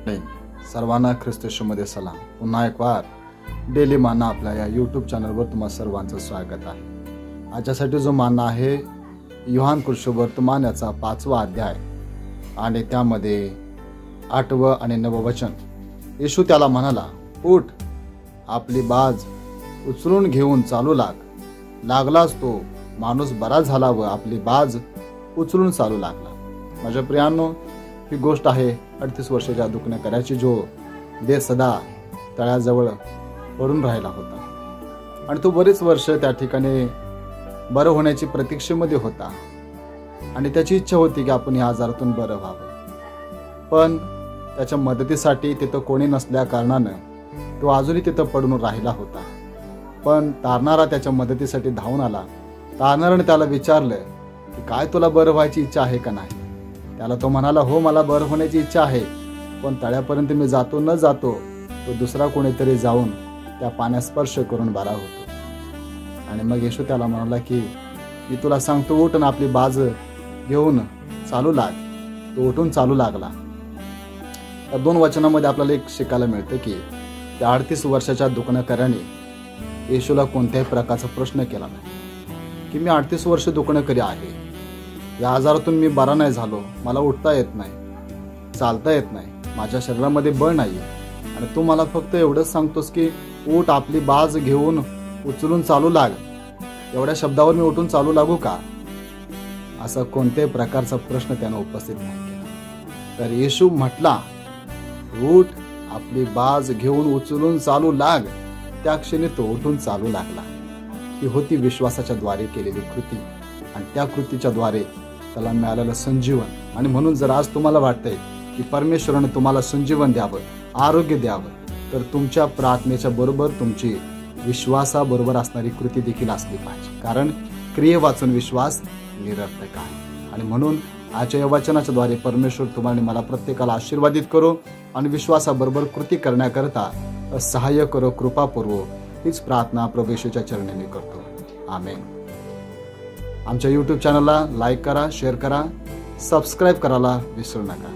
सर्वांना ख्रिस्त येशूमध्ये सलाम। पुन्हा एक वार डेली माना आपल्या या यूट्यूब चॅनलवर तुम्हा सर्वांचं स्वागत आहे। आजच्यासाठी जो माना आहे योहान कृष्णवर्तमान याचा 5वा अध्याय आणि त्यामध्ये 8वं आणि 9वं वचन। येशू त्याला म्हणाला, उठ, आपली बाज उचलून घेऊन चालू लाग। लागलाच तो माणूस बरा झाला व आपली बाज उचलून चालू लागला। माझ्या प्रियांनो, ही गोष्ट आहे 38 वर्षाच्या दुखण्याकऱ्याची, जो देह सदा तळ्याजवळ पडून राहिला होता आणि तो बरेच वर्ष त्या ठिकाणी बरं होण्याची प्रतीक्षेमध्ये होता आणि त्याची इच्छा होती की आपण या आजारातून बरं व्हावं, पण त्याच्या मदतीसाठी तिथं कोणी नसल्या कारणानं तो अजूनही तिथं पडून राहिला होता। पण तारणारा त्याच्या मदतीसाठी धावून आला। तारणाराने त्याला विचारलं की काय तुला बरं व्हायची इच्छा आहे का नाही? त्याला तो म्हणाला, हो, मला बरं होण्याची इच्छा आहे, पण तळ्यापर्यंत मी जातो न जातो तो दुसरा कोणीतरी जाऊन त्या पाण्यात स्पर्श करून बरा होतो। आणि मग येशू त्याला म्हणाला की मी तुला सांगतो, उठ आणि आपली बाज घेऊन चालू लाग। तो उठून चालू लागला। या 2 वचनामध्ये आपल्याला एक शिकायला मिळतं की त्या 38 वर्षाच्या दुखण्याकऱ्याने येशूला कोणत्याही प्रकारचा प्रश्न केला नाही की मी 38 वर्ष दुखण्याकरी आहे, या आजारातून मी बरा नाही झालो, मला उठता येत नाही, चालता येत नाही, माझ्या शरीरामध्ये बळ नाही आणि तू मला फक्त एवढंच सांगतोस की उठ, आपली बाज घेऊन उचलून चालू लाग। एवढ्या शब्दावर मी उठून चालू लागू का? असा कोणत्याही प्रकारचा प्रश्न त्यानं उपस्थित नाही केला। तर येशू म्हटला, उठ, आपली बाज घेऊन उचलून चालू लाग। त्या क्षणी तो उठून चालू लागला। ही होती विश्वासाच्या द्वारे केलेली कृती आणि त्या कृतीच्या द्वारे त्याला मिळालेलं संजीवन। आणि म्हणून जर आज तुम्हाला वाटतंय की परमेश्वराने तुम्हाला संजीवन द्यावं, आरोग्य द्यावं, तर तुमच्या प्रार्थनेच्या बरोबर तुमची विश्वासाबरोबर असणारी कृती देखील असली पाहिजे, कारण क्रिये वाचून विश्वास निरर्थक आहे। आणि म्हणून आजच्या या वचनाच्या द्वारे परमेश्वर तुम्हाला मला प्रत्येकाला आशीर्वादित करो आणि विश्वासाबरोबर कृती करण्याकरता सहाय्य करो, कृपा पुरवो, हीच प्रार्थना प्रभू येशूच्या चरणी मी करतो। आमेन। आमच्या यूट्यूब चॅनलला लाईक करा, शेअर करा, सबस्क्राईब करायला विसरू नका।